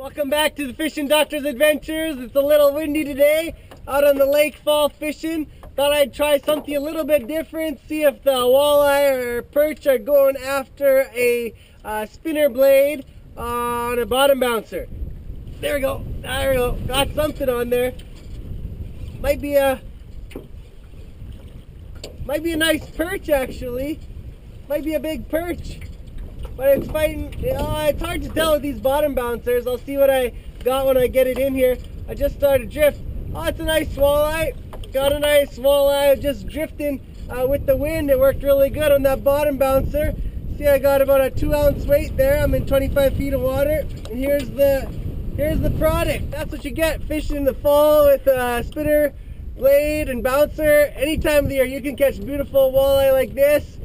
Welcome back to the Fishing Doctor's Adventures. It's a little windy today, out on the lake fall fishing. Thought I'd try something a little bit different, see if the walleye or perch are going after a spinner blade on a bottom bouncer. There we go, got something on there. Might be a nice perch actually. Might be a big perch. But it's fighting, it's hard to tell with these bottom bouncers. I'll see what I got when I get it in here. I just started drift. Oh, it's a nice walleye. Got a nice walleye just drifting with the wind. It worked really good on that bottom bouncer. See, I got about a 2-ounce weight there. I'm in 25 feet of water. And here's the product. That's what you get fishing in the fall with a spinner, blade, and bouncer. Any time of the year you can catch beautiful walleye like this.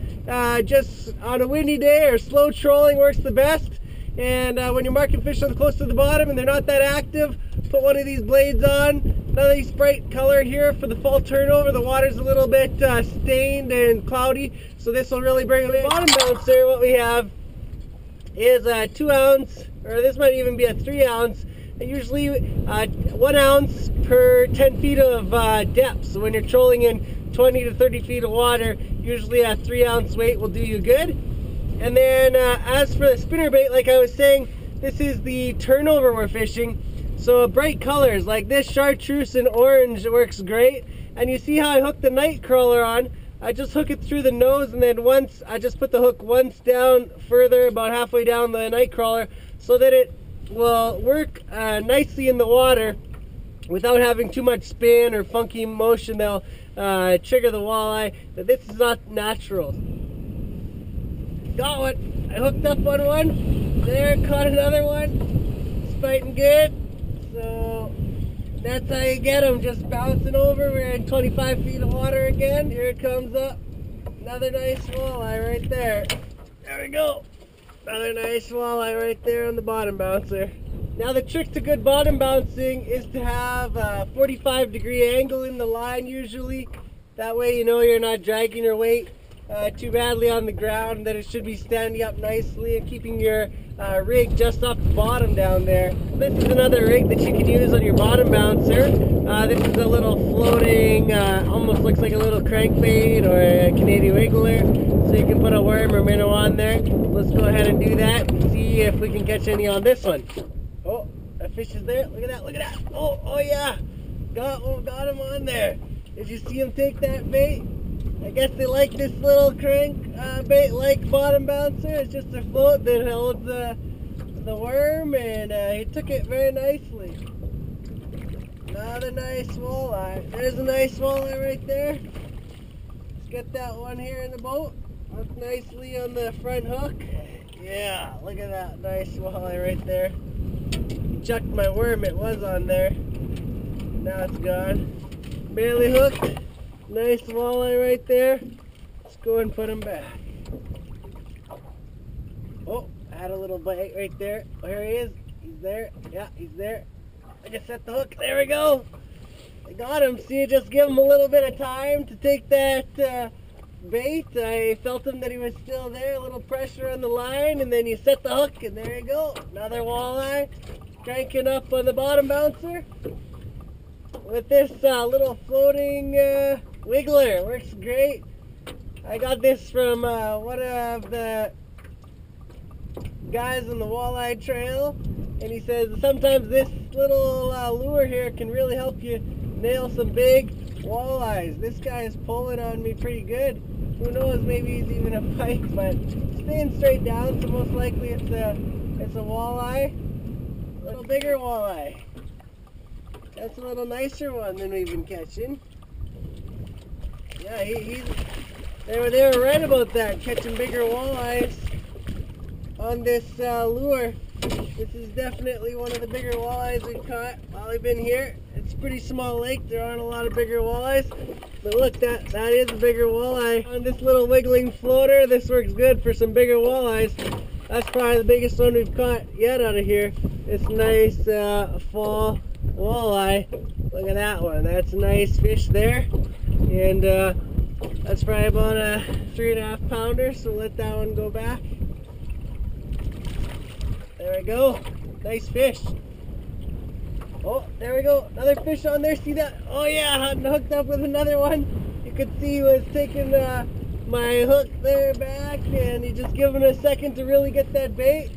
Just on a windy day or slow trolling works the best. And when you're marking fish on close to the bottom and they're not that active, put one of these blades on. Nice bright color here for the fall turnover. The water's a little bit stained and cloudy, so this will really bring it in. Bottom bouncer, what we have is a 2-ounce, or this might even be a 3-ounce. Usually 1 ounce per 10 feet of depth. So when you're trolling in 20 to 30 feet of water, usually a 3-ounce weight will do you good. And then as for the spinnerbait, like I was saying, this is the turnover we're fishing. So bright colors like this chartreuse and orange works great. And you see how I hooked the night crawler on? I just hook it through the nose, and then once I just put the hook once down further, about halfway down the night crawler, so that it will work nicely in the water without having too much spin or funky motion that'll trigger the walleye. But this is not natural. Got one. I hooked up on one. There, caught another one. It's fighting good. So that's how you get them, just bouncing over. We're in 25 feet of water again. Here it comes up. Another nice walleye right there. There we go. Another nice walleye right there on the bottom bouncer. Now the trick to good bottom bouncing is to have a 45-degree angle in the line usually. That way you know you're not dragging your weight too badly on the ground, and that it should be standing up nicely and keeping your rig just off the bottom down there. This is another rig that you can use on your bottom bouncer. This is a little floating, almost looks like a little crankbait or a Canadian wiggler. So you can put a worm or minnow on there. Let's go ahead and do that and see if we can catch any on this one. Oh, that fish is there. Look at that, look at that. Oh yeah. Got him on there. Did you see him take that bait? I guess they like this little crank bait like bottom bouncer. It's just a float that holds the worm, and he took it very nicely. Another nice walleye. There's a nice walleye right there. Let's get that one here in the boat. Hook nicely on the front hook. Yeah, look at that nice walleye right there. Chucked my worm, it was on there. Now it's gone. Barely hooked. Nice walleye right there. Let's go and put him back. Oh, I had a little bite right there. Oh, here he is. He's there. Yeah, he's there. I just set the hook. There we go. I got him. See, just give him a little bit of time to take that bait. I felt him that he was still there. A little pressure on the line, and then you set the hook, and there you go. Another walleye. Cranking up on the bottom bouncer with this little floating wiggler. Works great. I got this from one of the guys on the walleye trail, and he says sometimes this little lure here can really help you nail some big walleyes. This guy is pulling on me pretty good. Who knows, maybe he's even a pike, but staying straight down, so most likely it's a walleye. A little bigger walleye. That's a little nicer one than we've been catching. Yeah, they were right about that, catching bigger walleyes on this lure. This is definitely one of the bigger walleyes we've caught while we've been here. It's a pretty small lake, there aren't a lot of bigger walleyes. But look, that is a bigger walleye. On this little wiggling floater, this works good for some bigger walleyes. That's probably the biggest one we've caught yet out of here. This nice fall walleye. Look at that one. That's a nice fish there. And that's probably about a 3.5 pounder, so let that one go back. There we go. Nice fish. Oh, there we go. Another fish on there. See that? Oh yeah, I'm hooked up with another one. You could see he was taking my hook there back, and he just giving a second to really get that bait.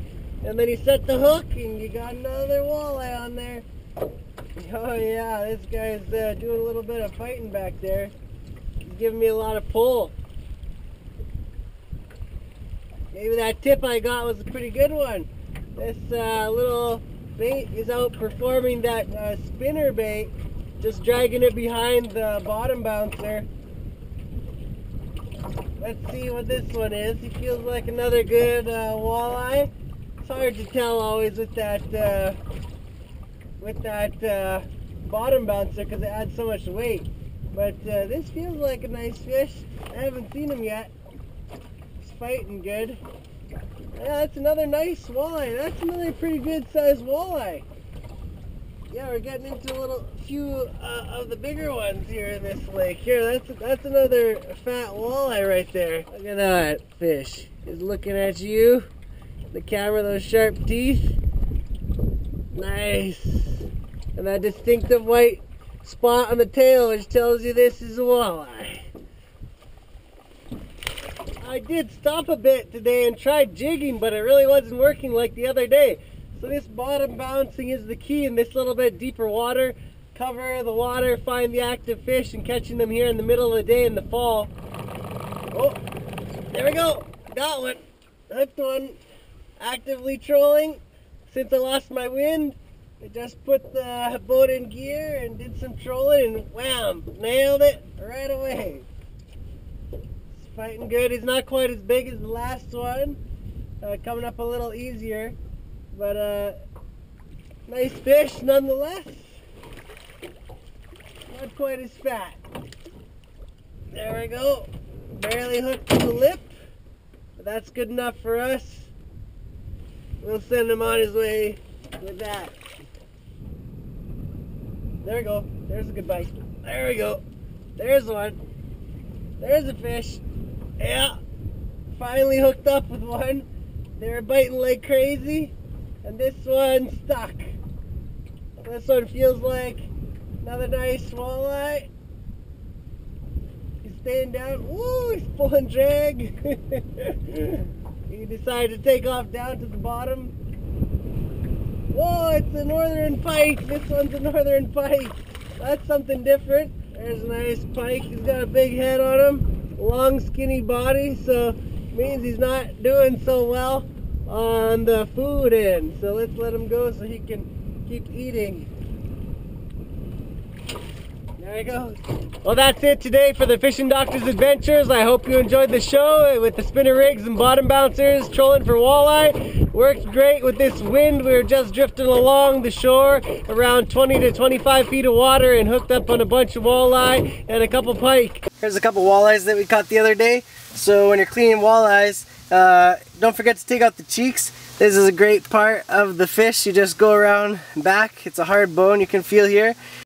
And then he set the hook, and you got another walleye on there. Oh yeah, this guy's doing a little bit of fighting back there. He's giving me a lot of pull. Maybe that tip I got was a pretty good one. This little bait is outperforming that spinner bait, just dragging it behind the bottom bouncer. Let's see what this one is. He feels like another good walleye. It's hard to tell always with that bottom bouncer because it adds so much weight. But this feels like a nice fish. I haven't seen him yet. He's fighting good. Yeah, that's another nice walleye. That's another pretty good sized walleye. Yeah, we're getting into a few of the bigger ones here in this lake. Here, that's another fat walleye right there. Look at that fish. He's looking at you. The camera, those sharp teeth. Nice. And that distinctive white spot on the tail, which tells you this is a walleye. I did stop a bit today and tried jigging, but it really wasn't working like the other day. So this bottom bouncing is the key in this little bit deeper water. Cover the water, find the active fish, and catching them here in the middle of the day in the fall. Oh, there we go. Got one. Hooked one. Actively trolling. Since I lost my wind, I just put the boat in gear and did some trolling, and wham, nailed it right away. He's fighting good. He's not quite as big as the last one. Coming up a little easier, but nice fish nonetheless. Not quite as fat. There we go. Barely hooked to the lip, but that's good enough for us. We'll send him on his way with that. There we go. There's a good bite. There we go. There's one. There's a fish. Yeah. Finally hooked up with one. They were biting like crazy. And this one stuck. This one feels like another nice walleye. He's staying down. Woo, he's pulling drag. He decided to take off down to the bottom. Whoa, it's a northern pike. This one's a northern pike. That's something different. There's a nice pike. He's got a big head on him, long skinny body, so means he's not doing so well on the food end. So let's let him go so he can keep eating. There he goes. Well, that's it today for the Fishing Doctor's Adventures. I hope you enjoyed the show with the spinner rigs and bottom bouncers trolling for walleye. Worked great with this wind. We were just drifting along the shore around 20 to 25 feet of water and hooked up on a bunch of walleye and a couple pike. Here's a couple walleyes that we caught the other day. So when you're cleaning walleyes, don't forget to take out the cheeks. This is a great part of the fish. You just go around back. It's a hard bone you can feel here.